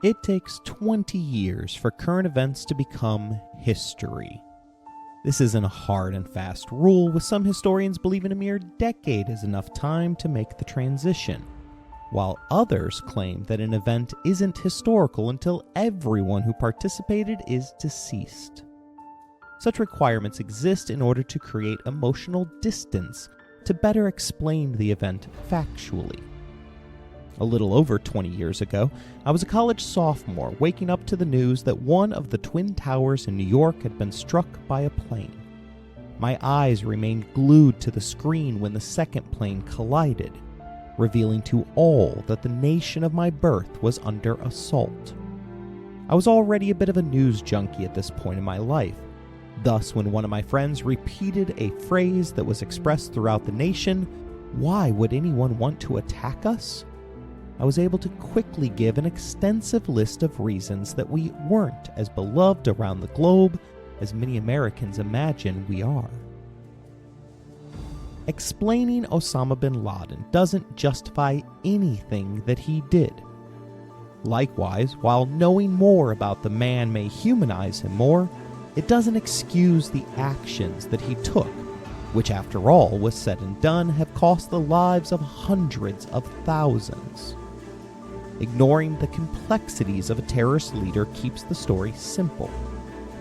It takes 20 years for current events to become history. This isn't a hard and fast rule, with some historians believing a mere decade is enough time to make the transition, while others claim that an event isn't historical until everyone who participated is deceased. Such requirements exist in order to create emotional distance to better explain the event factually. A little over 20 years ago, I was a college sophomore waking up to the news that one of the Twin Towers in New York had been struck by a plane. My eyes remained glued to the screen when the second plane collided, revealing to all that the nation of my birth was under assault. I was already a bit of a news junkie at this point in my life. Thus, when one of my friends repeated a phrase that was expressed throughout the nation, "Why would anyone want to attack us?" I was able to quickly give an extensive list of reasons that we weren't as beloved around the globe as many Americans imagine we are. Explaining Osama Bin Laden doesn't justify anything that he did. Likewise, while knowing more about the man may humanize him more, it doesn't excuse the actions that he took, which after all was said and done have cost the lives of hundreds of thousands. Ignoring the complexities of a terrorist leader keeps the story simple.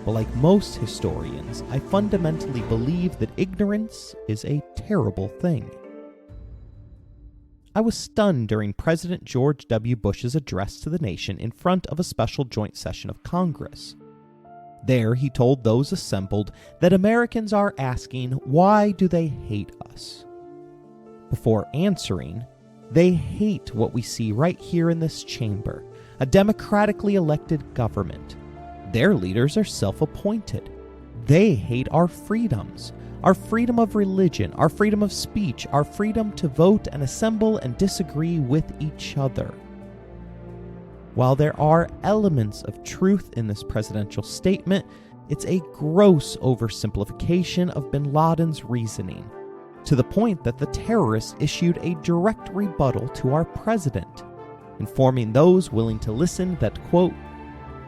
But like most historians, I fundamentally believe that ignorance is a terrible thing. I was stunned during President George W. Bush's address to the nation in front of a special joint session of Congress. There, he told those assembled that Americans are asking, why do they hate us? Before answering, they hate what we see right here in this chamber, a democratically elected government. Their leaders are self-appointed. They hate our freedoms, our freedom of religion, our freedom of speech, our freedom to vote and assemble and disagree with each other. While there are elements of truth in this presidential statement, it's a gross oversimplification of bin Laden's reasoning, to the point that the terrorists issued a direct rebuttal to our president, informing those willing to listen that, quote,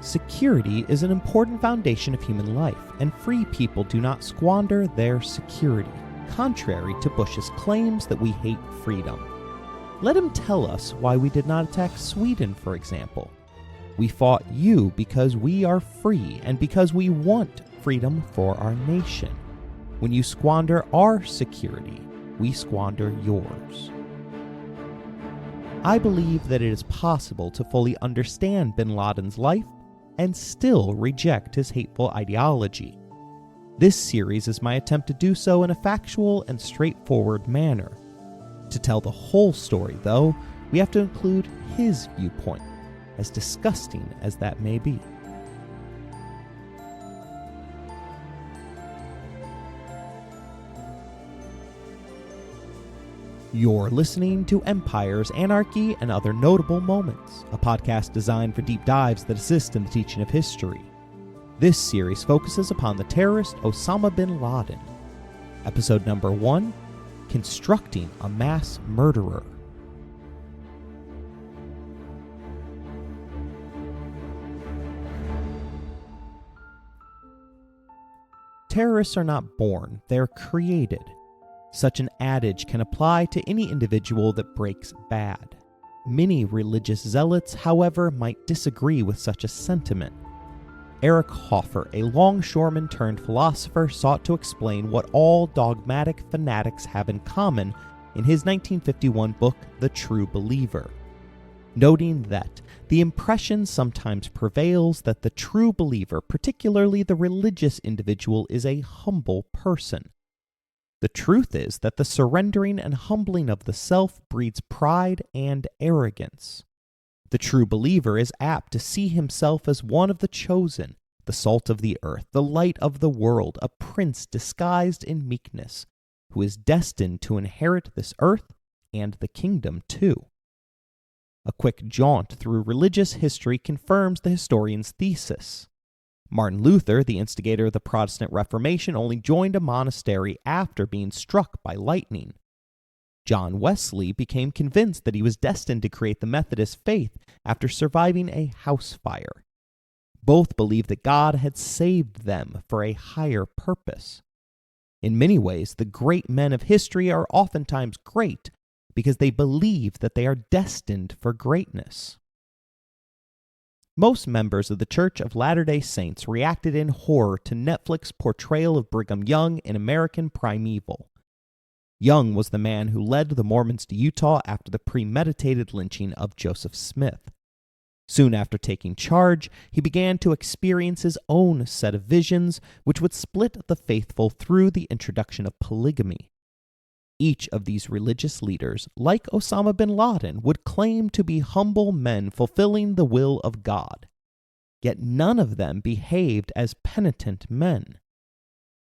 "Security is an important foundation of human life, and free people do not squander their security, contrary to Bush's claims that we hate freedom. Let him tell us why we did not attack Sweden, for example. We fought you because we are free and because we want freedom for our nation. When you squander our security, we squander yours." I believe that it is possible to fully understand bin Laden's life and still reject his hateful ideology. This series is my attempt to do so in a factual and straightforward manner. To tell the whole story, though, we have to include his viewpoint, as disgusting as that may be. You're listening to Empires, Anarchy, and Other Notable Moments, a podcast designed for deep dives that assist in the teaching of history. This series focuses upon the terrorist Osama Bin Laden. Episode number 1, Constructing a Mass Murderer. Terrorists are not born, they're created. Such an adage can apply to any individual that breaks bad. Many religious zealots, however, might disagree with such a sentiment. Eric Hoffer, a longshoreman turned philosopher, sought to explain what all dogmatic fanatics have in common in his 1951 book, The True Believer, noting that the impression sometimes prevails that the true believer, particularly the religious individual, is a humble person. The truth is that the surrendering and humbling of the self breeds pride and arrogance. The true believer is apt to see himself as one of the chosen, the salt of the earth, the light of the world, a prince disguised in meekness, who is destined to inherit this earth and the kingdom too. A quick jaunt through religious history confirms the historian's thesis. Martin Luther, the instigator of the Protestant Reformation, only joined a monastery after being struck by lightning. John Wesley became convinced that he was destined to create the Methodist faith after surviving a house fire. Both believed that God had saved them for a higher purpose. In many ways, the great men of history are oftentimes great because they believe that they are destined for greatness. Most members of the Church of Latter-day Saints reacted in horror to Netflix's portrayal of Brigham Young in American Primeval. Young was the man who led the Mormons to Utah after the premeditated lynching of Joseph Smith. Soon after taking charge, he began to experience his own set of visions, which would split the faithful through the introduction of polygamy. Each of these religious leaders, like Osama bin Laden, would claim to be humble men fulfilling the will of God. Yet none of them behaved as penitent men.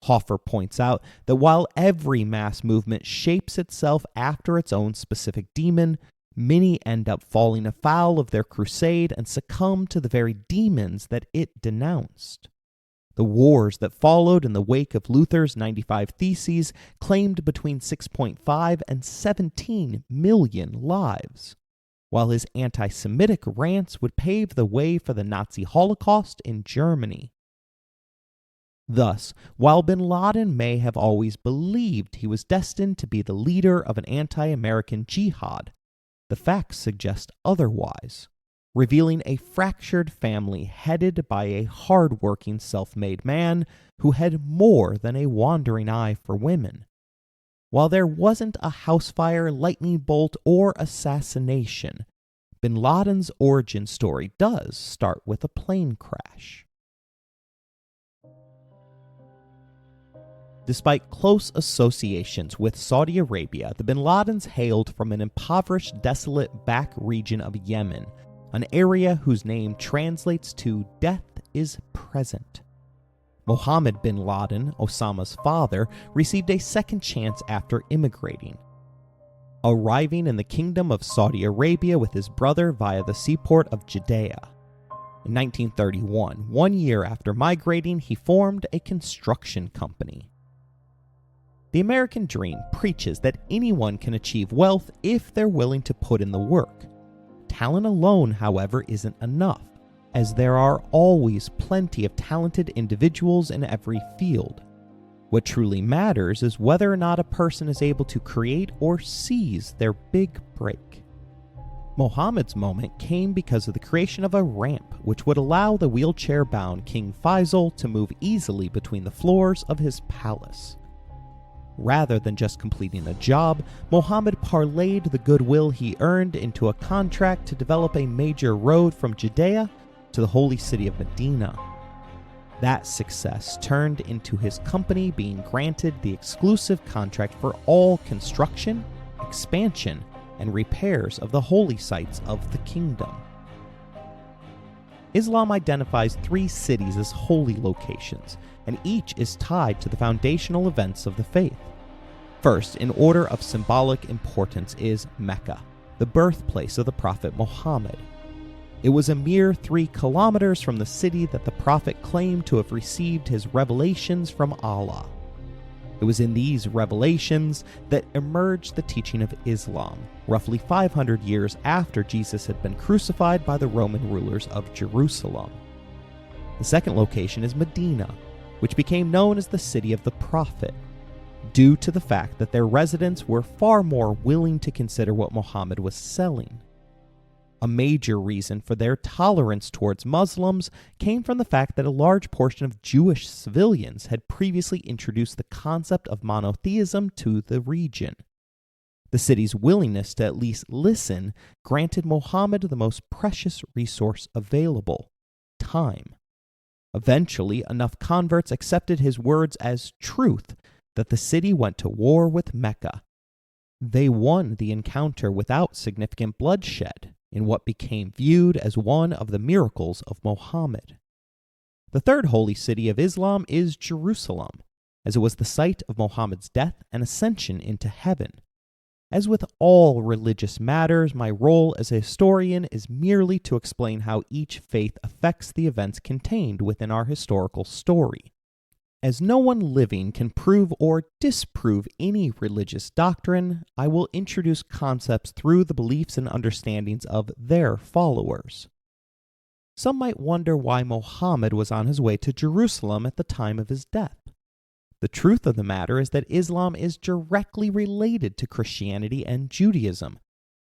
Hoffer points out that while every mass movement shapes itself after its own specific demon, many end up falling afoul of their crusade and succumb to the very demons that it denounced. The wars that followed in the wake of Luther's 95 Theses claimed between 6.5 and 17 million lives, while his anti-Semitic rants would pave the way for the Nazi Holocaust in Germany. Thus, while bin Laden may have always believed he was destined to be the leader of an anti-American jihad, the facts suggest otherwise, revealing a fractured family headed by a hard-working self-made man who had more than a wandering eye for women. While there wasn't a house fire, lightning bolt, or assassination, bin Laden's origin story does start with a plane crash. Despite close associations with Saudi Arabia, the bin Ladens hailed from an impoverished, desolate back region of Yemen, an area whose name translates to "death is present." Mohammed bin Laden, Osama's father, received a second chance after immigrating. Arriving in the Kingdom of Saudi Arabia with his brother via the seaport of Jeddah. In 1931, 1 year after migrating, he formed a construction company. The American dream preaches that anyone can achieve wealth if they're willing to put in the work. Talent alone, however, isn't enough, as there are always plenty of talented individuals in every field. What truly matters is whether or not a person is able to create or seize their big break. Muhammad's moment came because of the creation of a ramp which would allow the wheelchair-bound King Faisal to move easily between the floors of his palace. Rather than just completing a job, Muhammad parlayed the goodwill he earned into a contract to develop a major road from Jeddah to the holy city of Medina. That success turned into his company being granted the exclusive contract for all construction, expansion, and repairs of the holy sites of the kingdom. Islam identifies 3 cities as holy locations, and each is tied to the foundational events of the faith. First, in order of symbolic importance, is Mecca, the birthplace of the Prophet Muhammad. It was a mere 3 kilometers from the city that the Prophet claimed to have received his revelations from Allah. It was in these revelations that emerged the teaching of Islam, roughly 500 years after Jesus had been crucified by the Roman rulers of Jerusalem. The second location is Medina, which became known as the city of the Prophet, due to the fact that their residents were far more willing to consider what Muhammad was selling. A major reason for their tolerance towards Muslims came from the fact that a large portion of Jewish civilians had previously introduced the concept of monotheism to the region. The city's willingness to at least listen granted Muhammad the most precious resource available: time. Eventually, enough converts accepted his words as truth that the city went to war with Mecca. They won the encounter without significant bloodshed, in what became viewed as one of the miracles of Muhammad. The third holy city of Islam is Jerusalem, as it was the site of Muhammad's death and ascension into heaven. As with all religious matters, my role as a historian is merely to explain how each faith affects the events contained within our historical story. As no one living can prove or disprove any religious doctrine, I will introduce concepts through the beliefs and understandings of their followers. Some might wonder why Muhammad was on his way to Jerusalem at the time of his death. The truth of the matter is that Islam is directly related to Christianity and Judaism,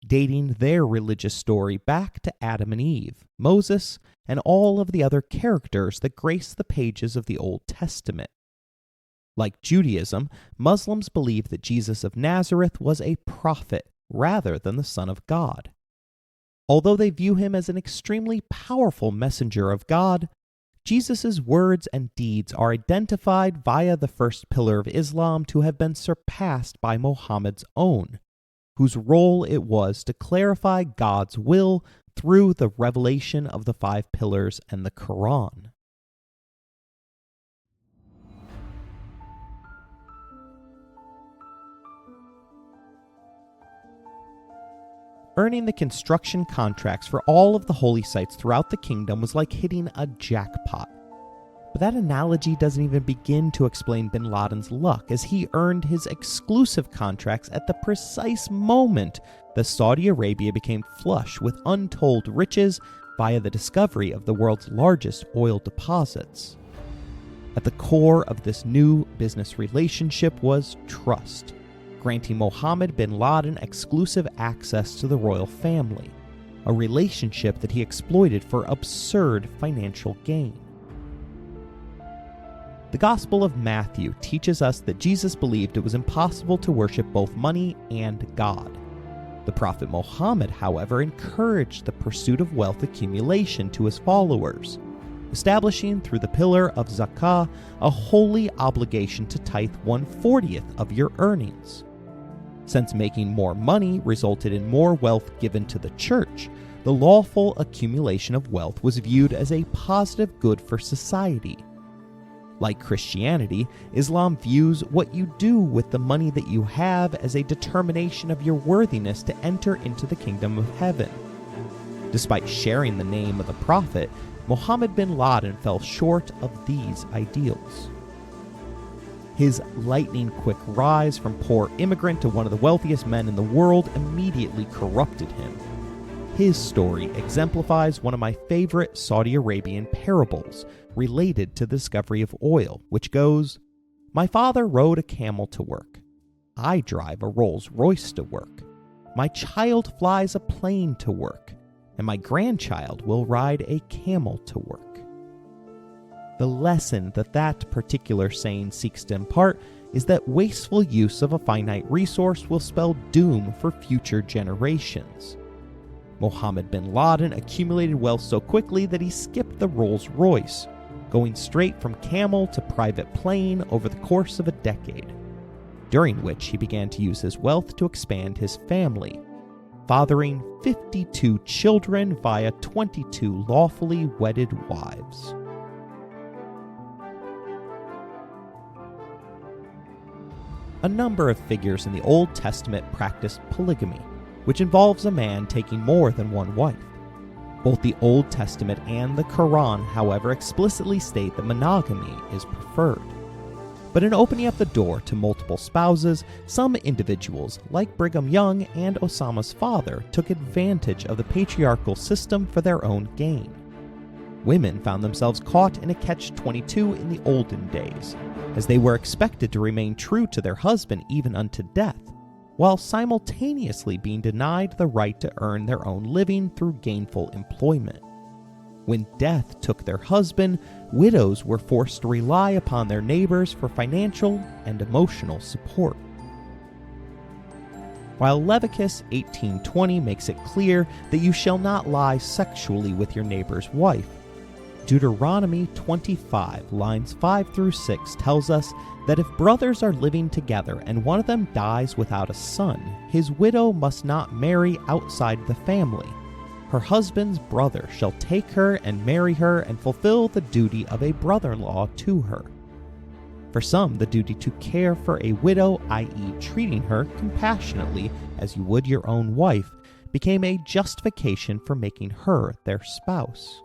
dating their religious story back to Adam and Eve, Moses, and all of the other characters that grace the pages of the Old Testament. Like Judaism, Muslims believe that Jesus of Nazareth was a prophet rather than the Son of God. Although they view him as an extremely powerful messenger of God, Jesus' words and deeds are identified via the first pillar of Islam to have been surpassed by Muhammad's own, whose role it was to clarify God's will through the revelation of the 5 pillars and the Quran. Earning the construction contracts for all of the holy sites throughout the kingdom was like hitting a jackpot. But that analogy doesn't even begin to explain bin Laden's luck, as he earned his exclusive contracts at the precise moment that Saudi Arabia became flush with untold riches via the discovery of the world's largest oil deposits. At the core of this new business relationship was trust, granting Osama bin Laden exclusive access to the royal family, a relationship that he exploited for absurd financial gain. The Gospel of Matthew teaches us that Jesus believed it was impossible to worship both money and God. The Prophet Muhammad, however, encouraged the pursuit of wealth accumulation to his followers, establishing through the pillar of zakah a holy obligation to tithe 1/40 of your earnings. Since making more money resulted in more wealth given to the church, the lawful accumulation of wealth was viewed as a positive good for society. Like Christianity, Islam views what you do with the money that you have as a determination of your worthiness to enter into the kingdom of heaven. Despite sharing the name of the prophet, Osama bin Laden fell short of these ideals. His lightning-quick rise from poor immigrant to one of the wealthiest men in the world immediately corrupted him. His story exemplifies one of my favorite Saudi Arabian parables related to the discovery of oil, which goes, "My father rode a camel to work. I drive a Rolls Royce to work. My child flies a plane to work, and my grandchild will ride a camel to work." The lesson that particular saying seeks to impart is that wasteful use of a finite resource will spell doom for future generations. Osama bin Laden accumulated wealth so quickly that he skipped the Rolls Royce, going straight from camel to private plane over the course of a decade, during which he began to use his wealth to expand his family, fathering 52 children via 22 lawfully wedded wives. A number of figures in the Old Testament practiced polygamy, which involves a man taking more than one wife. Both the Old Testament and the Quran, however, explicitly state that monogamy is preferred. But in opening up the door to multiple spouses, some individuals, like Brigham Young and Osama's father, took advantage of the patriarchal system for their own gain. Women found themselves caught in a catch-22 in the olden days, as they were expected to remain true to their husband even unto death, while simultaneously being denied the right to earn their own living through gainful employment. When death took their husband, widows were forced to rely upon their neighbors for financial and emotional support. While Leviticus 18:20 makes it clear that you shall not lie sexually with your neighbor's wife, Deuteronomy 25, lines 5 through 6 tells us that if brothers are living together and one of them dies without a son, his widow must not marry outside the family. Her husband's brother shall take her and marry her and fulfill the duty of a brother-in-law to her. For some, the duty to care for a widow, i.e. treating her compassionately as you would your own wife, became a justification for making her their spouse.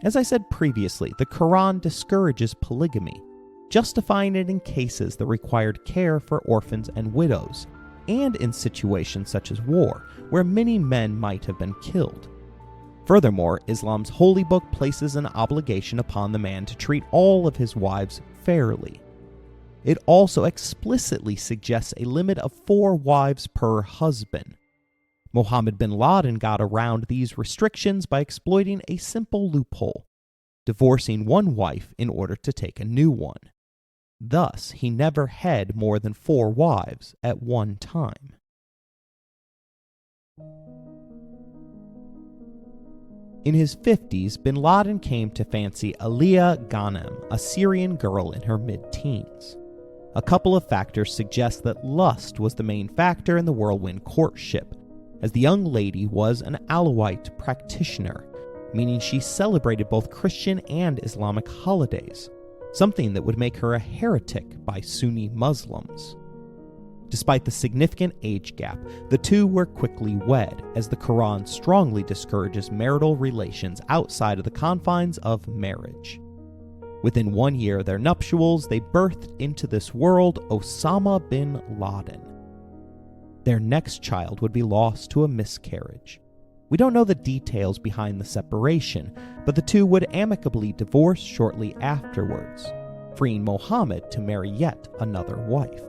As I said previously, the Quran discourages polygamy, justifying it in cases that required care for orphans and widows, and in situations such as war, where many men might have been killed. Furthermore, Islam's holy book places an obligation upon the man to treat all of his wives fairly. It also explicitly suggests a limit of 4 wives per husband. Osama bin Laden got around these restrictions by exploiting a simple loophole, divorcing one wife in order to take a new one. Thus, he never had more than 4 wives at one time. In his 50s, bin Laden came to fancy Aliyah Ghanem, a Syrian girl in her mid-teens. A couple of factors suggest that lust was the main factor in the whirlwind courtship, as the young lady was an Alawite practitioner, meaning she celebrated both Christian and Islamic holidays, something that would make her a heretic by Sunni Muslims. Despite the significant age gap, the two were quickly wed, as the Quran strongly discourages marital relations outside of the confines of marriage. Within 1 year of their nuptials, they birthed into this world Osama bin Laden. Their next child would be lost to a miscarriage. We don't know the details behind the separation, but the two would amicably divorce shortly afterwards, freeing Muhammad to marry yet another wife.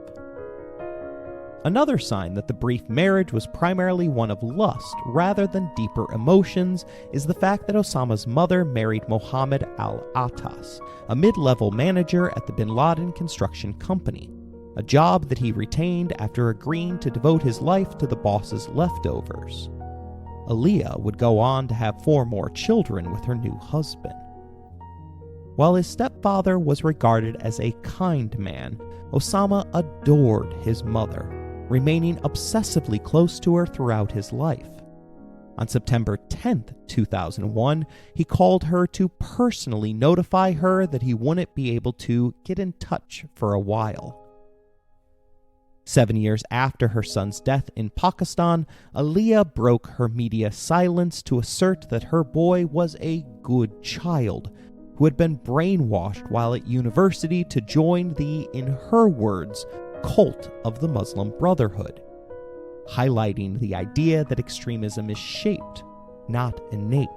Another sign that the brief marriage was primarily one of lust rather than deeper emotions is the fact that Osama's mother married Mohammed al-Attas, a mid-level manager at the Bin Laden construction company, a job that he retained after agreeing to devote his life to the boss's leftovers. Aliyah would go on to have 4 more children with her new husband. While his stepfather was regarded as a kind man, Osama adored his mother, remaining obsessively close to her throughout his life. On September 10, 2001, he called her to personally notify her that he wouldn't be able to get in touch for a while. 7 years after her son's death in Pakistan, Aliyah broke her media silence to assert that her boy was a good child who had been brainwashed while at university to join the, in her words, cult of the Muslim Brotherhood, highlighting the idea that extremism is shaped, not innate.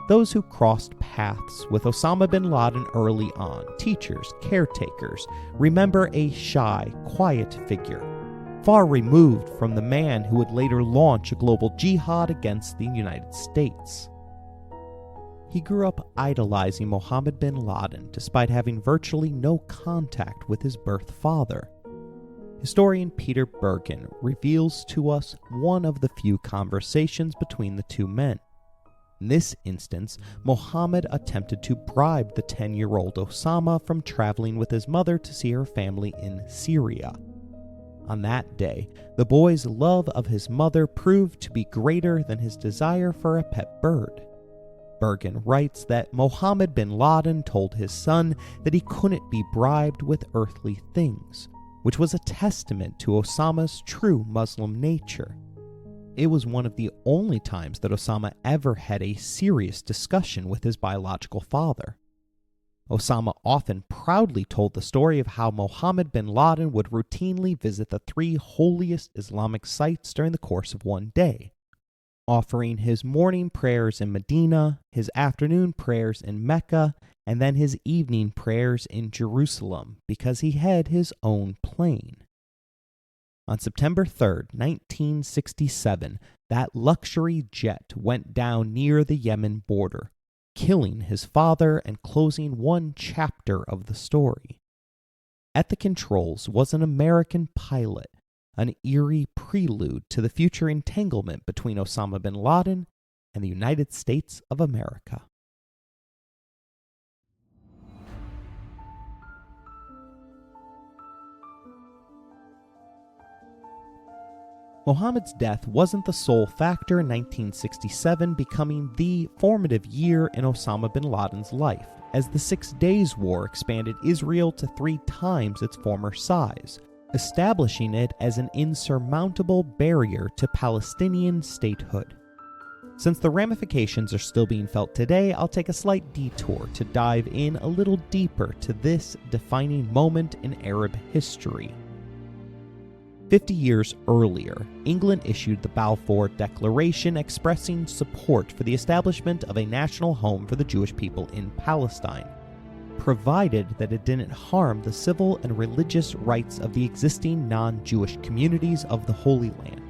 Those who crossed paths with Osama bin Laden early on, teachers, caretakers, remember a shy, quiet figure, far removed from the man who would later launch a global jihad against the United States. He grew up idolizing Osama bin Laden despite having virtually no contact with his birth father. Historian Peter Bergen reveals to us one of the few conversations between the two men. In this instance, Mohammed attempted to bribe the 10-year-old Osama from traveling with his mother to see her family in Syria. On that day, the boy's love of his mother proved to be greater than his desire for a pet bird. Bergen writes that Mohammed bin Laden told his son that he couldn't be bribed with earthly things, which was a testament to Osama's true Muslim nature. It was one of the only times that Osama ever had a serious discussion with his biological father. Osama often proudly told the story of how Mohammed bin Laden would routinely visit the 3 holiest Islamic sites during the course of one day, offering his morning prayers in Medina, his afternoon prayers in Mecca, and then his evening prayers in Jerusalem because he had his own plane. On September 3, 1967, that luxury jet went down near the Yemen border, killing his father and closing one chapter of the story. At the controls was an American pilot, an eerie prelude to the future entanglement between Osama bin Laden and the United States of America. Mohammed's death wasn't the sole factor in 1967 becoming the formative year in Osama bin Laden's life, as the 6 Days War expanded Israel to 3 times its former size, establishing it as an insurmountable barrier to Palestinian statehood. Since the ramifications are still being felt today, I'll take a slight detour to dive in a little deeper to this defining moment in Arab history. 50 years earlier, England issued the Balfour Declaration expressing support for the establishment of a national home for the Jewish people in Palestine, provided that it didn't harm the civil and religious rights of the existing non-Jewish communities of the Holy Land.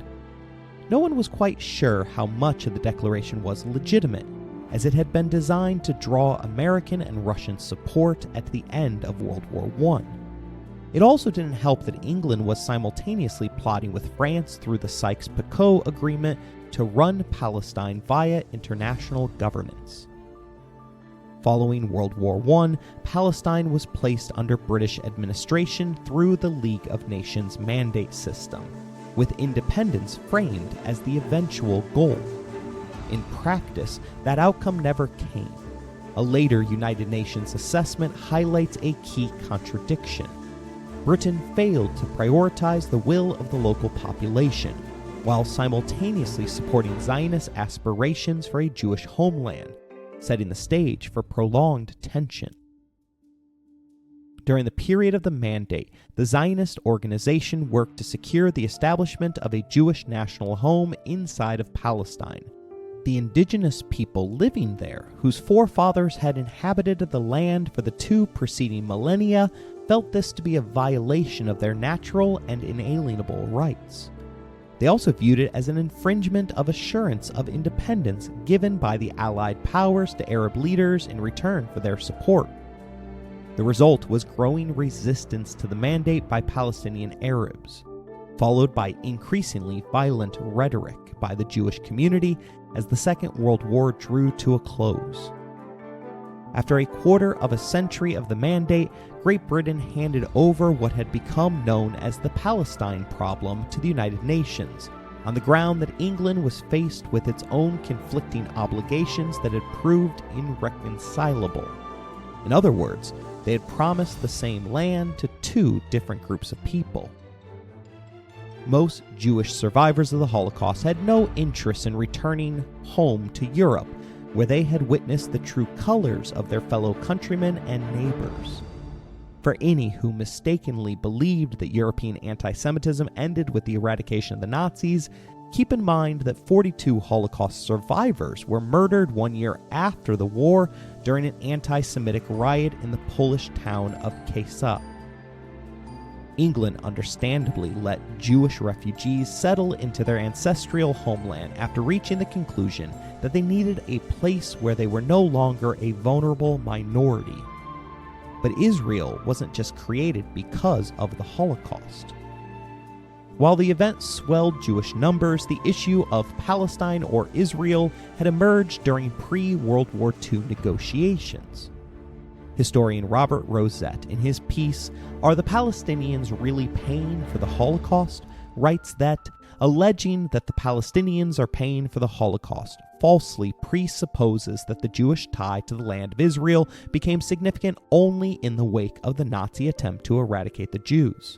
No one was quite sure how much of the declaration was legitimate, as it had been designed to draw American and Russian support at the end of World War I. It also didn't help that England was simultaneously plotting with France through the Sykes-Picot Agreement to run Palestine via international governance. Following World War I, Palestine was placed under British administration through the League of Nations mandate system, with independence framed as the eventual goal. In practice, that outcome never came. A later United Nations assessment highlights a key contradiction. Britain failed to prioritize the will of the local population, while simultaneously supporting Zionist aspirations for a Jewish homeland, setting the stage for prolonged tension. During the period of the Mandate, the Zionist organization worked to secure the establishment of a Jewish national home inside of Palestine. The indigenous people living there, whose forefathers had inhabited the land for the 2 preceding millennia, felt this to be a violation of their natural and inalienable rights. They also viewed it as an infringement of assurance of independence given by the Allied powers to Arab leaders in return for their support. The result was growing resistance to the mandate by Palestinian Arabs, followed by increasingly violent rhetoric by the Jewish community as the Second World War drew to a close. After a quarter of a century of the mandate, Great Britain handed over what had become known as the Palestine problem to the United Nations, on the ground that England was faced with its own conflicting obligations that had proved irreconcilable. In other words, they had promised the same land to 2 different groups of people. Most Jewish survivors of the Holocaust had no interest in returning home to Europe, where they had witnessed the true colors of their fellow countrymen and neighbors. For any who mistakenly believed that European anti-Semitism ended with the eradication of the Nazis, keep in mind that 42 Holocaust survivors were murdered 1 year after the war during an anti-Semitic riot in the Polish town of Qaeda. England understandably let Jewish refugees settle into their ancestral homeland after reaching the conclusion that they needed a place where they were no longer a vulnerable minority. But Israel wasn't just created because of the Holocaust. While the event swelled Jewish numbers, the issue of Palestine or Israel had emerged during pre-World War II negotiations. Historian Robert Rosette, in his piece, "Are the Palestinians Really Paying for the Holocaust?" writes that, alleging that the Palestinians are paying for the Holocaust falsely presupposes that the Jewish tie to the land of Israel became significant only in the wake of the Nazi attempt to eradicate the Jews.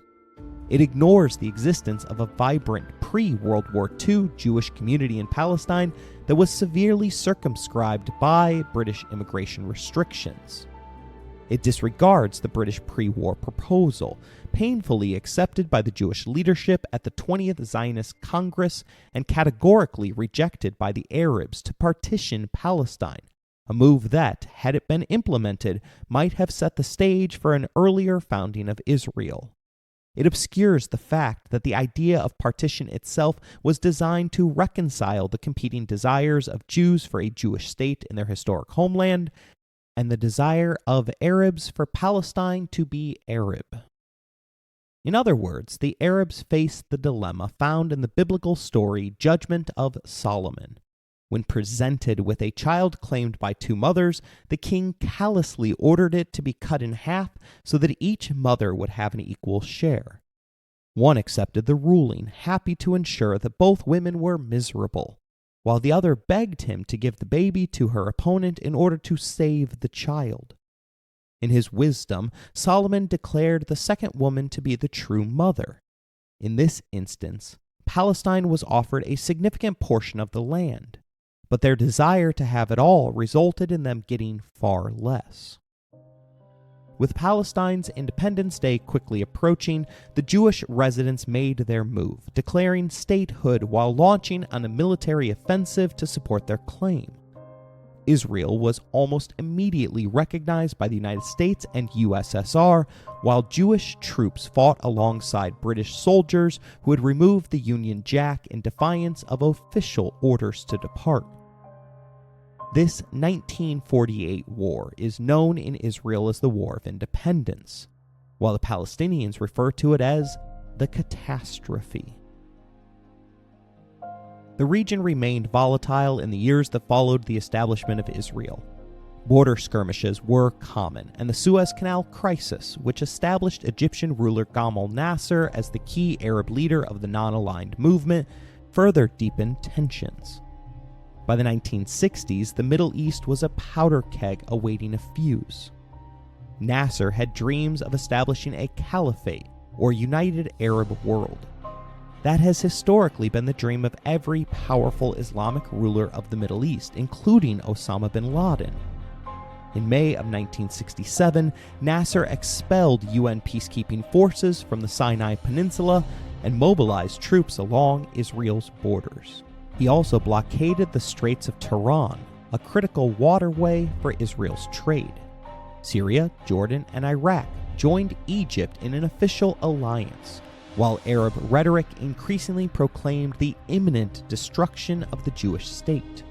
It ignores the existence of a vibrant pre-World War II Jewish community in Palestine that was severely circumscribed by British immigration restrictions. It disregards the British pre-war proposal, painfully accepted by the Jewish leadership at the 20th Zionist Congress and categorically rejected by the Arabs, to partition Palestine, a move that, had it been implemented, might have set the stage for an earlier founding of Israel. It obscures the fact that the idea of partition itself was designed to reconcile the competing desires of Jews for a Jewish state in their historic homeland and the desire of Arabs for Palestine to be Arab. In other words, the Arabs faced the dilemma found in the biblical story Judgment of Solomon. When presented with a child claimed by 2 mothers, the king callously ordered it to be cut in half so that each mother would have an equal share. One accepted the ruling, happy to ensure that both women were miserable, while the other begged him to give the baby to her opponent in order to save the child. In his wisdom, Solomon declared the second woman to be the true mother. In this instance, Palestine was offered a significant portion of the land. but their desire to have it all resulted in them getting far less. With Palestine's Independence Day quickly approaching, the Jewish residents made their move, declaring statehood while launching on a military offensive to support their claim. Israel was almost immediately recognized by the United States and USSR, while Jewish troops fought alongside British soldiers who had removed the Union Jack in defiance of official orders to depart. This 1948 war is known in Israel as the War of Independence, while the Palestinians refer to it as the catastrophe. The region remained volatile in the years that followed the establishment of Israel. Border skirmishes were common, and the Suez Canal crisis, which established Egyptian ruler Gamal Nasser as the key Arab leader of the non-aligned movement, further deepened tensions. By the 1960s, the Middle East was a powder keg awaiting a fuse. Nasser had dreams of establishing a caliphate, or united Arab world. That has historically been the dream of every powerful Islamic ruler of the Middle East, including Osama bin Laden. In May of 1967, Nasser expelled UN peacekeeping forces from the Sinai Peninsula and mobilized troops along Israel's borders. He also blockaded the Straits of Tiran, a critical waterway for Israel's trade. Syria, Jordan, and Iraq joined Egypt in an official alliance, while Arab rhetoric increasingly proclaimed the imminent destruction of the Jewish state.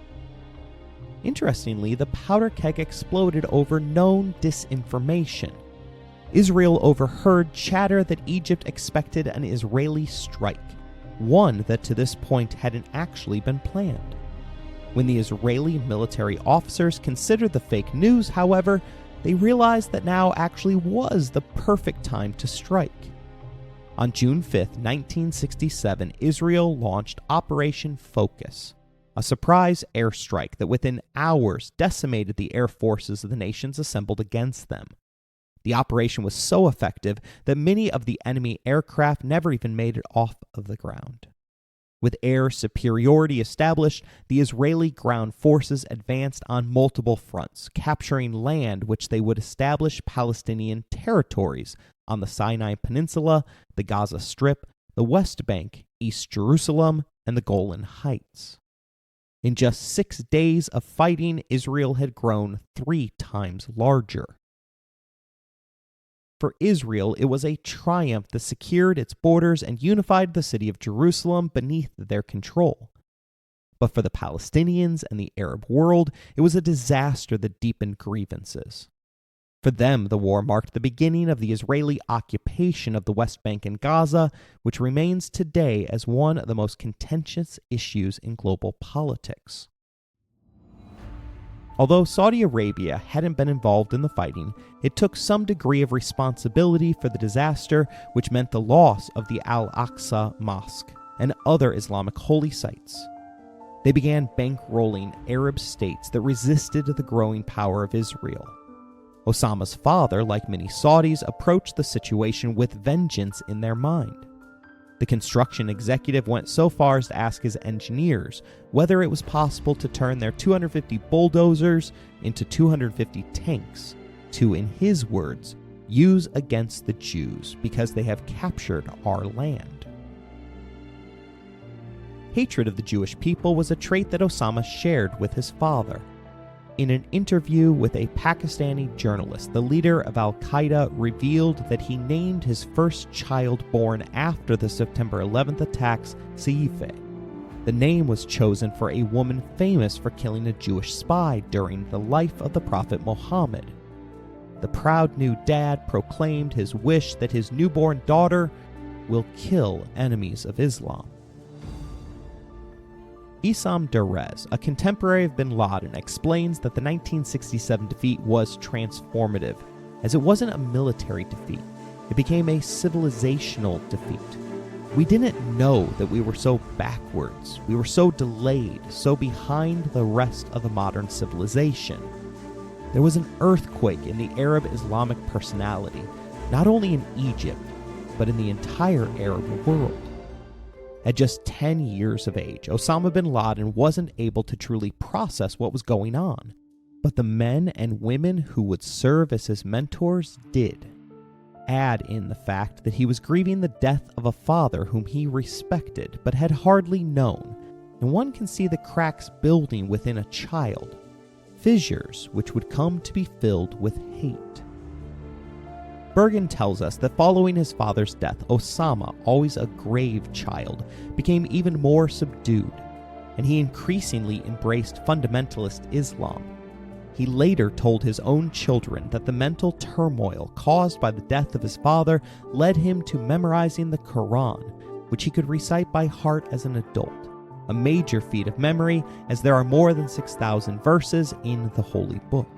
Interestingly, the powder keg exploded over known disinformation. Israel overheard chatter that Egypt expected an Israeli strike, one that to this point hadn't actually been planned. When the Israeli military officers considered the fake news, however, they realized that now actually was the perfect time to strike. On June 5, 1967, Israel launched Operation Focus, a surprise airstrike that within hours decimated the air forces of the nations assembled against them. The operation was so effective that many of the enemy aircraft never even made it off of the ground. With air superiority established, the Israeli ground forces advanced on multiple fronts, capturing land which they would establish Palestinian territories on the Sinai Peninsula, the Gaza Strip, the West Bank, East Jerusalem, and the Golan Heights. In just 6 days of fighting, Israel had grown 3 times larger. For Israel, it was a triumph that secured its borders and unified the city of Jerusalem beneath their control. But for the Palestinians and the Arab world, it was a disaster that deepened grievances. For them, the war marked the beginning of the Israeli occupation of the West Bank and Gaza, which remains today as one of the most contentious issues in global politics. Although Saudi Arabia hadn't been involved in the fighting, it took some degree of responsibility for the disaster, which meant the loss of the Al-Aqsa Mosque and other Islamic holy sites. They began bankrolling Arab states that resisted the growing power of Israel. Osama's father, like many Saudis, approached the situation with vengeance in their mind. The construction executive went so far as to ask his engineers whether it was possible to turn their 250 bulldozers into 250 tanks to, in his words, use against the Jews because they have captured our land. Hatred of the Jewish people was a trait that Osama shared with his father. In an interview with a Pakistani journalist, the leader of Al-Qaeda revealed that he named his first child born after the September 11th attacks Saife. The name was chosen for a woman famous for killing a Jewish spy during the life of the Prophet Muhammad. The proud new dad proclaimed his wish that his newborn daughter will kill enemies of Islam. Issam Derez, a contemporary of bin Laden, explains that the 1967 defeat was transformative, as it wasn't a military defeat. It became a civilizational defeat. We didn't know that we were so backwards, we were so delayed, so behind the rest of the modern civilization. There was an earthquake in the Arab Islamic personality, not only in Egypt, but in the entire Arab world. At just 10 years of age, Osama bin Laden wasn't able to truly process what was going on, but the men and women who would serve as his mentors did. Add in the fact that he was grieving the death of a father whom he respected but had hardly known, and one can see the cracks building within a child, fissures which would come to be filled with hate. Bergen tells us that following his father's death, Osama, always a grave child, became even more subdued, and he increasingly embraced fundamentalist Islam. He later told his own children that the mental turmoil caused by the death of his father led him to memorizing the Quran, which he could recite by heart as an adult, a major feat of memory as there are more than 6,000 verses in the holy book.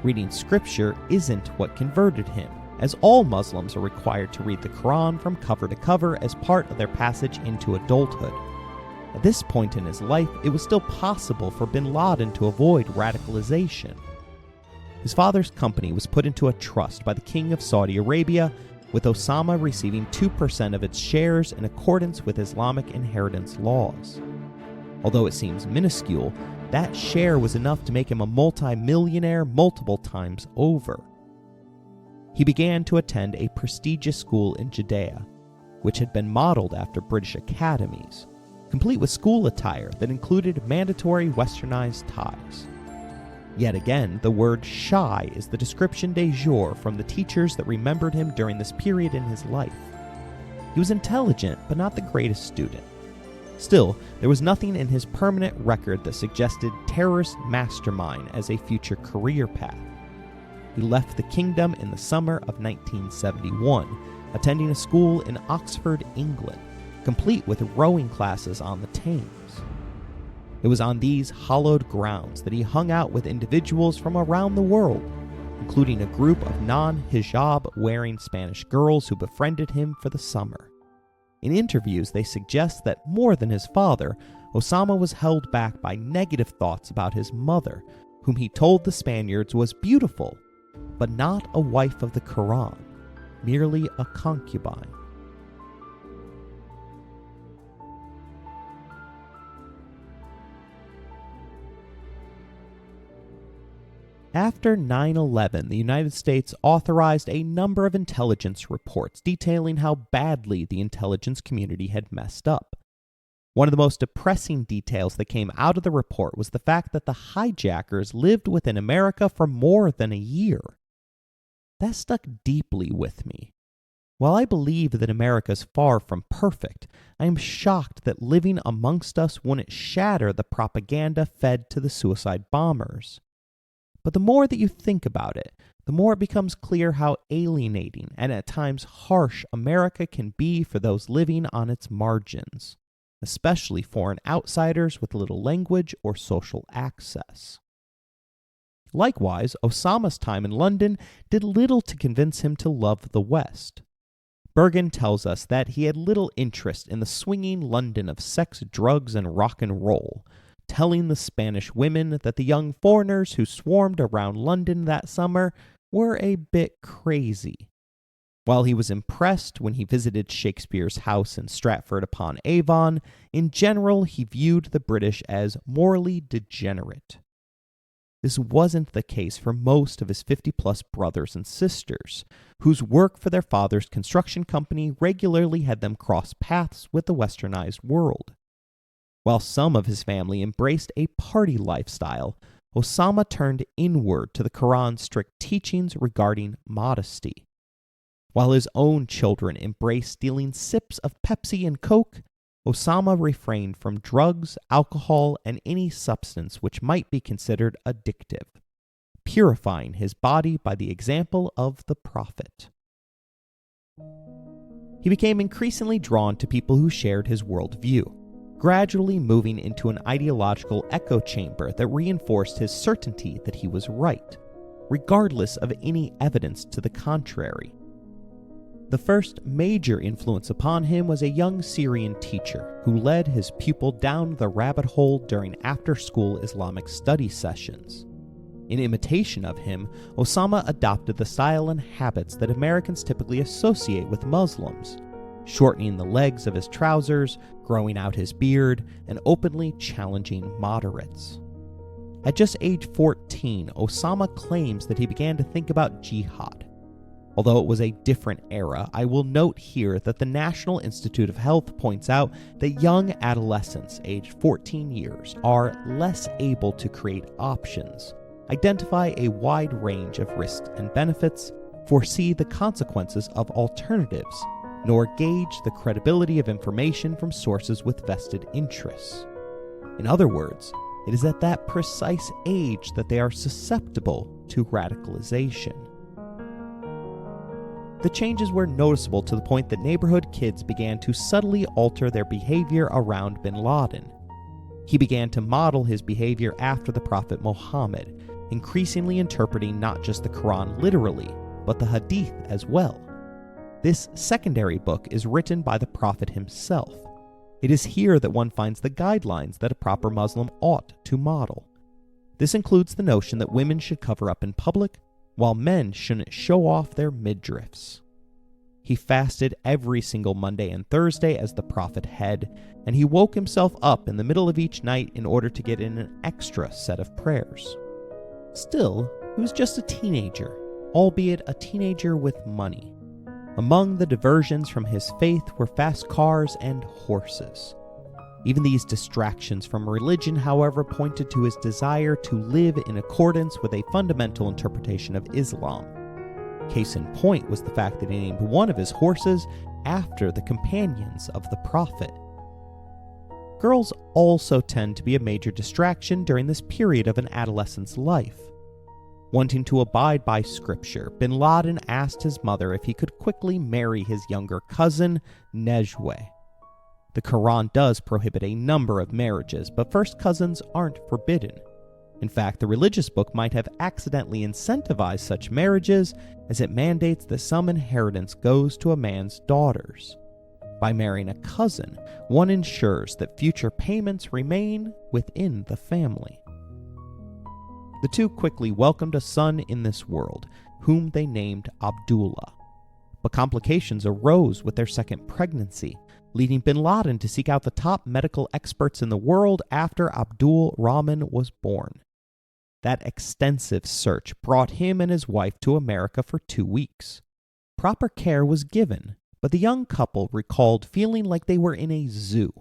Reading scripture isn't what converted him, as all Muslims are required to read the Quran from cover to cover as part of their passage into adulthood. At this point in his life, it was still possible for bin Laden to avoid radicalization. His father's company was put into a trust by the King of Saudi Arabia, with Osama receiving 2% of its shares in accordance with Islamic inheritance laws. Although it seems minuscule, that share was enough to make him a multi-millionaire multiple times over. He began to attend a prestigious school in Judea, which had been modeled after British academies, complete with school attire that included mandatory westernized ties. Yet again, the word shy is the description de jour from the teachers that remembered him during this period in his life. He was intelligent, but not the greatest student. Still, there was nothing in his permanent record that suggested terrorist mastermind as a future career path. He left the kingdom in the summer of 1971, attending a school in Oxford, England, complete with rowing classes on the Thames. It was on these hallowed grounds that he hung out with individuals from around the world, including a group of non-hijab-wearing Spanish girls who befriended him for the summer. In interviews, they suggest that more than his father, Osama was held back by negative thoughts about his mother, whom he told the Spaniards was beautiful, but not a wife of the Quran, merely a concubine. After 9/11, the United States authorized a number of intelligence reports detailing how badly the intelligence community had messed up. One of the most depressing details that came out of the report was the fact that the hijackers lived within America for more than a year. That stuck deeply with me. While I believe that America is far from perfect, I am shocked that living amongst us wouldn't shatter the propaganda fed to the suicide bombers. But the more that you think about it, the more it becomes clear how alienating and at times harsh America can be for those living on its margins, especially foreign outsiders with little language or social access. Likewise, Osama's time in London did little to convince him to love the West. Bergen tells us that he had little interest in the swinging London of sex, drugs, and rock and roll, telling the Spanish women that the young foreigners who swarmed around London that summer were a bit crazy. While he was impressed when he visited Shakespeare's house in Stratford-upon-Avon, in general he viewed the British as morally degenerate. This wasn't the case for most of his 50-plus brothers and sisters, whose work for their father's construction company regularly had them cross paths with the westernized world. While some of his family embraced a party lifestyle, Osama turned inward to the Quran's strict teachings regarding modesty. While his own children embraced stealing sips of Pepsi and Coke, Osama refrained from drugs, alcohol, and any substance which might be considered addictive, purifying his body by the example of the Prophet. He became increasingly drawn to people who shared his worldview, gradually moving into an ideological echo chamber that reinforced his certainty that he was right, regardless of any evidence to the contrary. The first major influence upon him was a young Syrian teacher who led his pupil down the rabbit hole during after-school Islamic study sessions. In imitation of him, Osama adopted the style and habits that Americans typically associate with Muslims, shortening the legs of his trousers, growing out his beard, and openly challenging moderates. At just age 14, Osama claims that he began to think about jihad. Although it was a different era, I will note here that the National Institute of Health points out that young adolescents aged 14 years are less able to create options, identify a wide range of risks and benefits, foresee the consequences of alternatives, nor gauge the credibility of information from sources with vested interests. In other words, it is at that precise age that they are susceptible to radicalization. The changes were noticeable to the point that neighborhood kids began to subtly alter their behavior around bin Laden. He began to model his behavior after the Prophet Muhammad, increasingly interpreting not just the Quran literally, but the Hadith as well. This secondary book is written by the Prophet himself. It is here that one finds the guidelines that a proper Muslim ought to model. This includes the notion that women should cover up in public, while men shouldn't show off their midriffs. He fasted every single Monday and Thursday as the Prophet had, and he woke himself up in the middle of each night in order to get in an extra set of prayers. Still, he was just a teenager, albeit a teenager with money. Among the diversions from his faith were fast cars and horses. Even these distractions from religion, however, pointed to his desire to live in accordance with a fundamental interpretation of Islam. Case in point was the fact that he named one of his horses after the companions of the Prophet. Girls also tend to be a major distraction during this period of an adolescent's life. Wanting to abide by scripture, bin Laden asked his mother if he could quickly marry his younger cousin, Nejwe. The Quran does prohibit a number of marriages, but first cousins aren't forbidden. In fact, the religious book might have accidentally incentivized such marriages, as it mandates that some inheritance goes to a man's daughters. By marrying a cousin, one ensures that future payments remain within the family. The two quickly welcomed a son in this world, whom they named Abdullah. But complications arose with their second pregnancy, leading bin Laden to seek out the top medical experts in the world after Abdul Rahman was born. That extensive search brought him and his wife to America for 2 weeks. Proper care was given, but the young couple recalled feeling like they were in a zoo,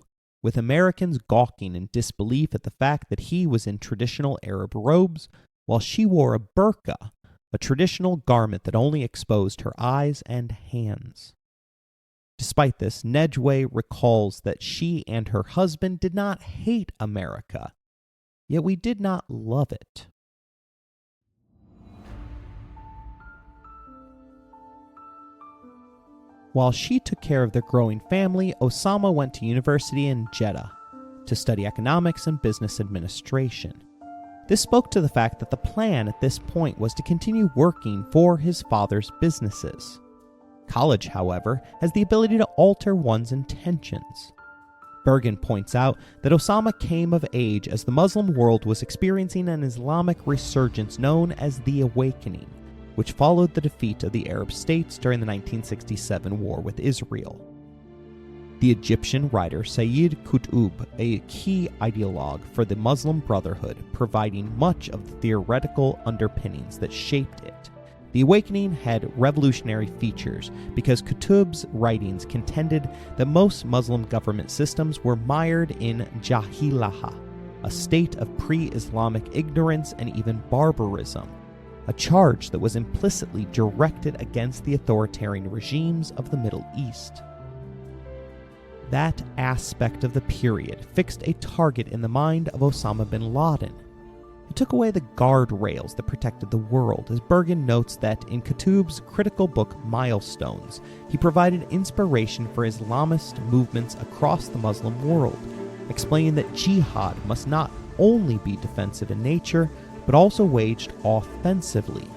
with Americans gawking in disbelief at the fact that he was in traditional Arab robes, while she wore a burqa, a traditional garment that only exposed her eyes and hands. Despite this, Nejwe recalls that she and her husband did not hate America, yet we did not love it. While she took care of their growing family, Osama went to university in Jeddah to study economics and business administration. This spoke to the fact that the plan at this point was to continue working for his father's businesses. College, however, has the ability to alter one's intentions. Bergen points out that Osama came of age as the Muslim world was experiencing an Islamic resurgence known as the Awakening, which followed the defeat of the Arab states during the 1967 war with Israel. The Egyptian writer Sayyid Qutb, a key ideologue for the Muslim Brotherhood, providing much of the theoretical underpinnings that shaped it. The Awakening had revolutionary features because Qutb's writings contended that most Muslim government systems were mired in jahilah, a state of pre-Islamic ignorance and even barbarism, a charge that was implicitly directed against the authoritarian regimes of the Middle East. That aspect of the period fixed a target in the mind of Osama bin Laden. It took away the guardrails that protected the world, as Bergen notes that in Qutb's critical book Milestones, he provided inspiration for Islamist movements across the Muslim world, explaining that jihad must not only be defensive in nature, but also waged offensively.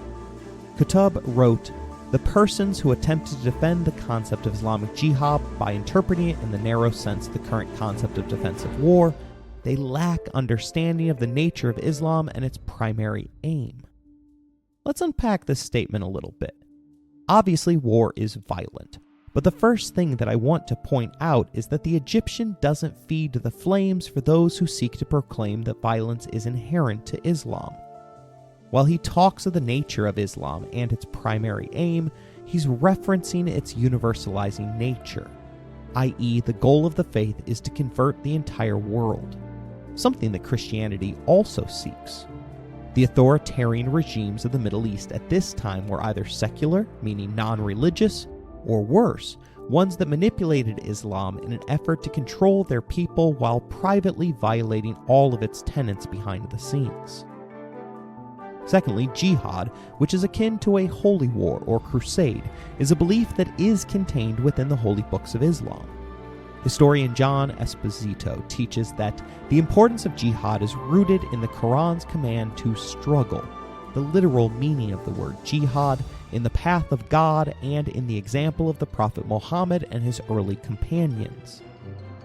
Qutb wrote, "The persons who attempt to defend the concept of Islamic jihad by interpreting it in the narrow sense of the current concept of defensive war, they lack understanding of the nature of Islam and its primary aim." Let's unpack this statement a little bit. Obviously, war is violent, But the first thing that I want to point out is that the Egyptian doesn't feed the flames for those who seek to proclaim that violence is inherent to Islam. While he talks of the nature of Islam and its primary aim, he's referencing its universalizing nature, i.e., the goal of the faith is to convert the entire world, something that Christianity also seeks. The authoritarian regimes of the Middle East at this time were either secular, meaning non-religious, or worse, ones that manipulated Islam in an effort to control their people while privately violating all of its tenets behind the scenes. Secondly, jihad, which is akin to a holy war or crusade, is a belief that is contained within the holy books of Islam. Historian John Esposito teaches that the importance of jihad is rooted in the Quran's command to struggle, the literal meaning of the word jihad, in the path of God and in the example of the Prophet Muhammad and his early companions.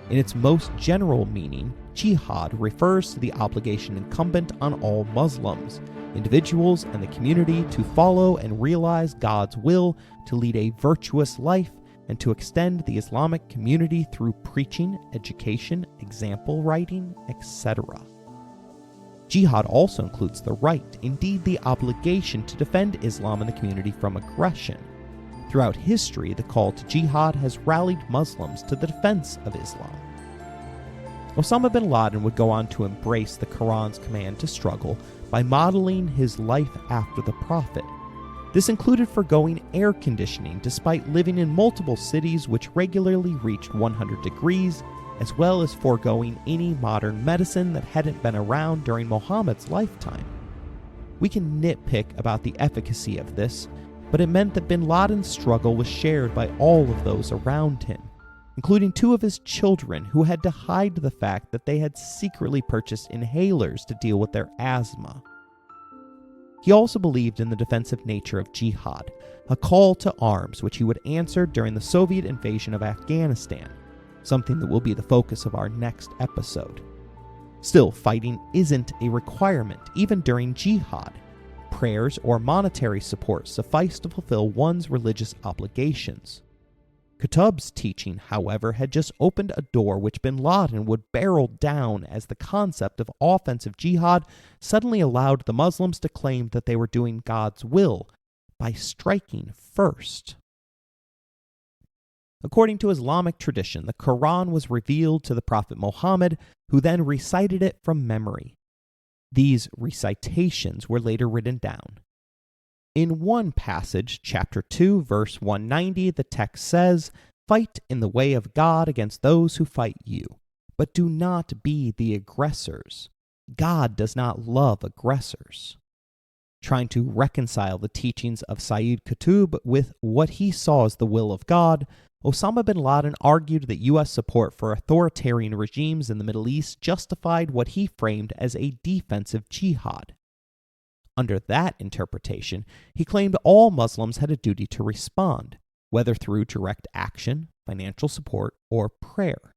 In its most general meaning, jihad refers to the obligation incumbent on all Muslims, individuals, and the community to follow and realize God's will, to lead a virtuous life, and to extend the Islamic community through preaching, education, example writing, etc. Jihad also includes the right, indeed the obligation, to defend Islam and the community from aggression. Throughout history, the call to jihad has rallied Muslims to the defense of Islam. Osama bin Laden would go on to embrace the Quran's command to struggle by modeling his life after the Prophet. This included forgoing air conditioning despite living in multiple cities which regularly reached 100 degrees, as well as foregoing any modern medicine that hadn't been around during Muhammad's lifetime. We can nitpick about the efficacy of this, but it meant that bin Laden's struggle was shared by all of those around him, including two of his children who had to hide the fact that they had secretly purchased inhalers to deal with their asthma. He also believed in the defensive nature of jihad, a call to arms which he would answer during the Soviet invasion of Afghanistan, something that will be the focus of our next episode. Still, fighting isn't a requirement, even during jihad. Prayers or monetary support suffice to fulfill one's religious obligations. Qutb's teaching, however, had just opened a door which bin Laden would barrel down, as the concept of offensive jihad suddenly allowed the Muslims to claim that they were doing God's will by striking first. According to Islamic tradition, the Quran was revealed to the Prophet Muhammad, who then recited it from memory. These recitations were later written down. In one passage, chapter 2, verse 190, the text says, "Fight in the way of God against those who fight you, but do not be the aggressors. God does not love aggressors." Trying to reconcile the teachings of Sayyid Qutb with what he saw as the will of God, Osama bin Laden argued that U.S. support for authoritarian regimes in the Middle East justified what he framed as a defensive jihad. Under that interpretation, he claimed all Muslims had a duty to respond, whether through direct action, financial support, or prayer.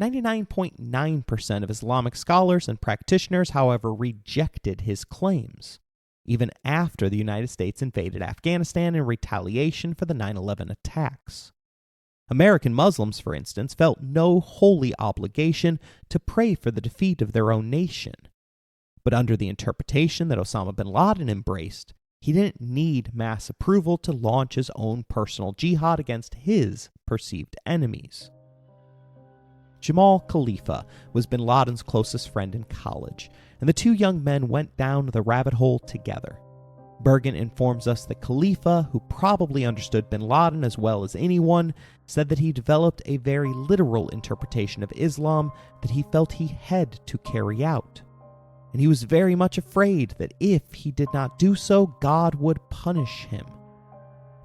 99.9% of Islamic scholars and practitioners, however, rejected his claims, even after the United States invaded Afghanistan in retaliation for the 9/11 attacks. American Muslims, for instance, felt no holy obligation to pray for the defeat of their own nation. But under the interpretation that Osama bin Laden embraced, he didn't need mass approval to launch his own personal jihad against his perceived enemies. Jamal Khalifa was bin Laden's closest friend in college, and the two young men went down the rabbit hole together. Bergen informs us that Khalifa, who probably understood bin Laden as well as anyone, said that he developed a very literal interpretation of Islam that he felt he had to carry out. And he was very much afraid that if he did not do so, God would punish him.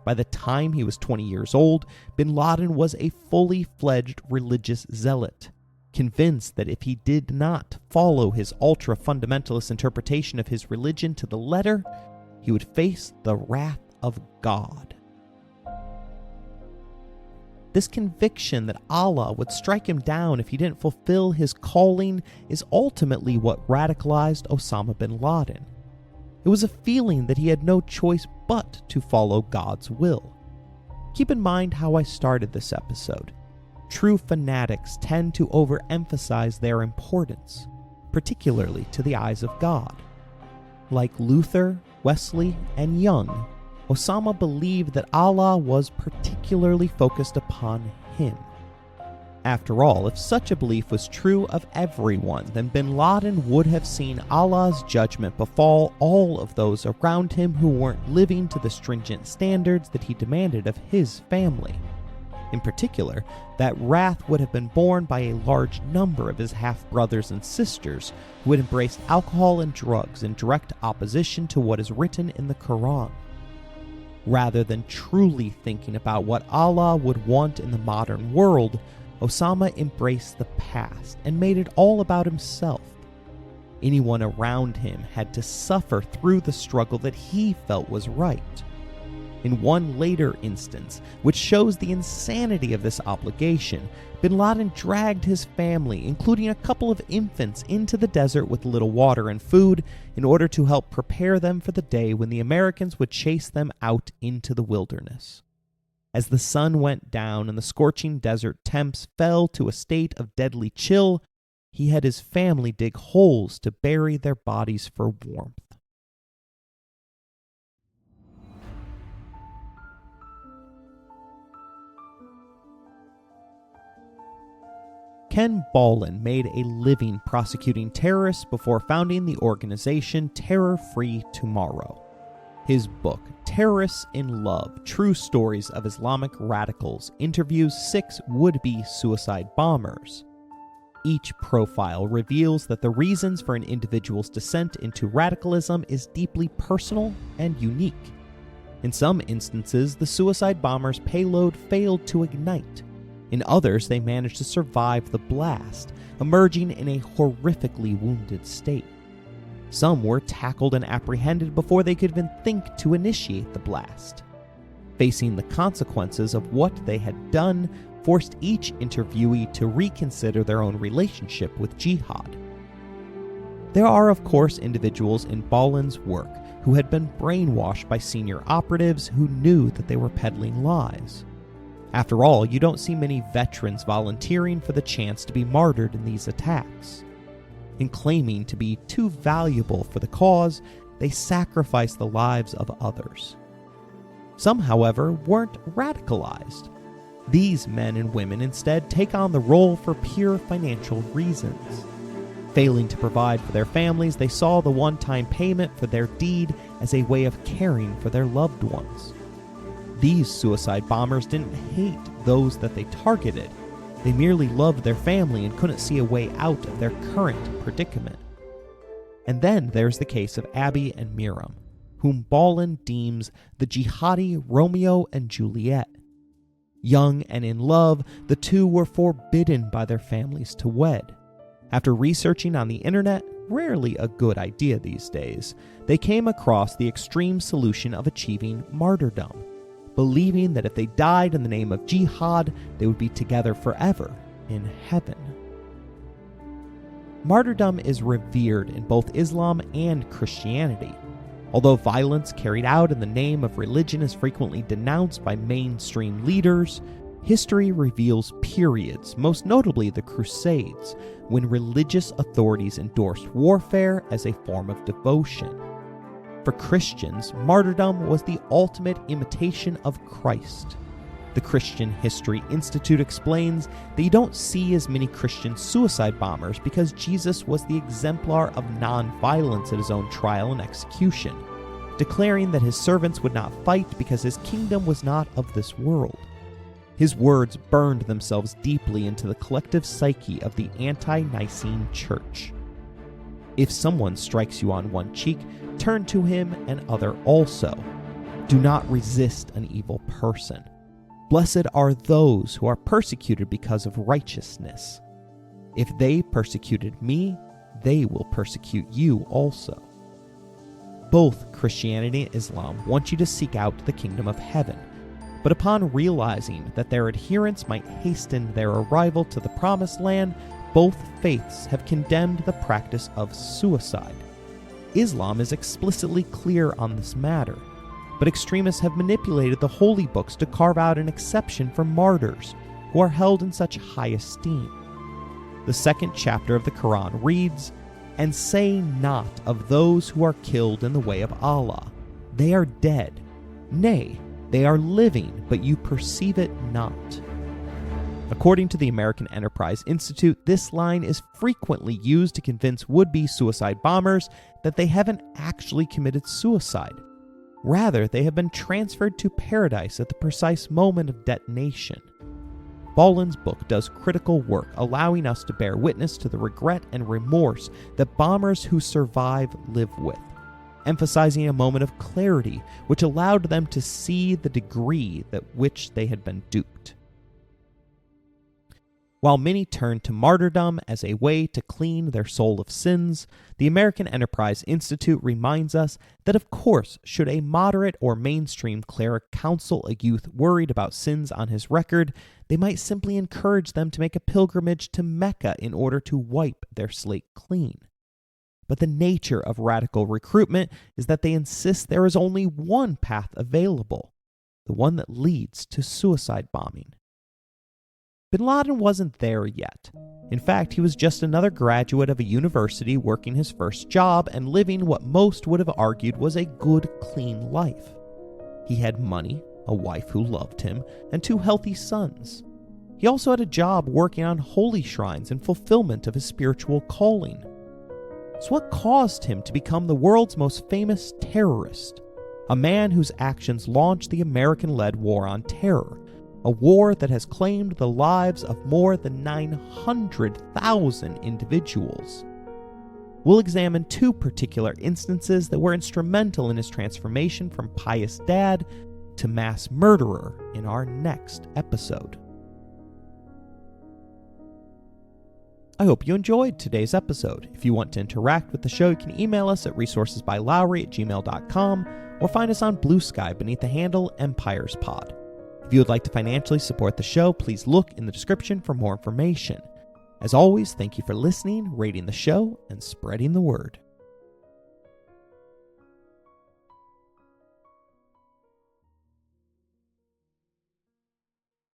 By the time he was 20 years old, bin Laden was a fully fledged religious zealot, convinced that if he did not follow his ultra-fundamentalist interpretation of his religion to the letter, he would face the wrath of God. This conviction that Allah would strike him down if he didn't fulfill his calling is ultimately what radicalized Osama bin Laden. It was a feeling that he had no choice but to follow God's will. Keep in mind how I started this episode. True fanatics tend to overemphasize their importance, particularly to the eyes of God. Like Luther, Wesley, and Young, Osama believed that Allah was particularly focused upon him. After all, if such a belief was true of everyone, then bin Laden would have seen Allah's judgment befall all of those around him who weren't living to the stringent standards that he demanded of his family. In particular, that wrath would have been borne by a large number of his half-brothers and sisters who had embraced alcohol and drugs in direct opposition to what is written in the Quran. Rather than truly thinking about what Allah would want in the modern world, Osama embraced the past and made it all about himself. Anyone around him had to suffer through the struggle that he felt was right. In one later instance, which shows the insanity of this obligation, bin Laden dragged his family, including a couple of infants, into the desert with little water and food in order to help prepare them for the day when the Americans would chase them out into the wilderness. As the sun went down and the scorching desert temps fell to a state of deadly chill, he had his family dig holes to bury their bodies for warmth. Ken Ballin made a living prosecuting terrorists before founding the organization Terror Free Tomorrow. His book, Terrorists in Love: True Stories of Islamic Radicals, interviews 6 would-be suicide bombers. Each profile reveals that the reasons for an individual's descent into radicalism is deeply personal and unique. In some instances, the suicide bomber's payload failed to ignite. In others, they managed to survive the blast, emerging in a horrifically wounded state. Some were tackled and apprehended before they could even think to initiate the blast. Facing the consequences of what they had done forced each interviewee to reconsider their own relationship with jihad. There are, of course, individuals in Ballin's work who had been brainwashed by senior operatives who knew that they were peddling lies. After all, you don't see many veterans volunteering for the chance to be martyred in these attacks. In claiming to be too valuable for the cause, they sacrifice the lives of others. Some, however, weren't radicalized. These men and women instead take on the role for pure financial reasons. Failing to provide for their families, they saw the one-time payment for their deed as a way of caring for their loved ones. These suicide bombers didn't hate those that they targeted. They merely loved their family and couldn't see a way out of their current predicament. And then there's the case of Abby and Miriam, whom Ballin deems the jihadi Romeo and Juliet. Young and in love, the two were forbidden by their families to wed. After researching on the internet, rarely a good idea these days, they came across the extreme solution of achieving martyrdom, believing that if they died in the name of jihad, they would be together forever in heaven. Martyrdom is revered in both Islam and Christianity. Although violence carried out in the name of religion is frequently denounced by mainstream leaders, history reveals periods, most notably the Crusades, when religious authorities endorsed warfare as a form of devotion. For Christians, martyrdom was the ultimate imitation of Christ. The Christian History Institute explains that you don't see as many Christian suicide bombers because Jesus was the exemplar of non-violence at his own trial and execution, declaring that his servants would not fight because his kingdom was not of this world. His words burned themselves deeply into the collective psyche of the ante-Nicene Church. If someone strikes you on one cheek, turn to him and other also. Do not resist an evil person. Blessed are those who are persecuted because of righteousness. If they persecuted me, they will persecute you also. Both Christianity and Islam want you to seek out the kingdom of heaven, but upon realizing that their adherents might hasten their arrival to the promised land, both faiths have condemned the practice of suicide. Islam is explicitly clear on this matter. but extremists have manipulated the holy books to carve out an exception for martyrs who are held in such high esteem. The second chapter of the Quran reads, "And say not of those who are killed in the way of Allah, they are dead. Nay, they are living, but you perceive it not." According to the American Enterprise Institute, this line is frequently used to convince would-be suicide bombers that they haven't actually committed suicide. Rather, they have been transferred to paradise at the precise moment of detonation. Boland's book does critical work, allowing us to bear witness to the regret and remorse that bombers who survive live with, emphasizing a moment of clarity which allowed them to see the degree at which they had been duped. While many turn to martyrdom as a way to clean their soul of sins, the American Enterprise Institute reminds us that, of course, should a moderate or mainstream cleric counsel a youth worried about sins on his record, they might simply encourage them to make a pilgrimage to Mecca in order to wipe their slate clean. But the nature of radical recruitment is that they insist there is only one path available, the one that leads to suicide bombing. Bin Laden wasn't there yet. In fact, he was just another graduate of a university working his first job and living what most would have argued was a good, clean life. He had money, a wife who loved him, and 2 healthy sons. He also had a job working on holy shrines and fulfillment of his spiritual calling. So what caused him to become the world's most famous terrorist? A man whose actions launched the American-led war on terror, a war that has claimed the lives of more than 900,000 individuals. We'll examine 2 particular instances that were instrumental in his transformation from pious dad to mass murderer in our next episode. I hope you enjoyed today's episode. If you want to interact with the show, you can email us at resourcesbylowery@gmail.com or find us on Bluesky beneath the handle EmpiresPod. If you would like to financially support the show, please look in the description for more information. As always, thank you for listening, rating the show, and spreading the word.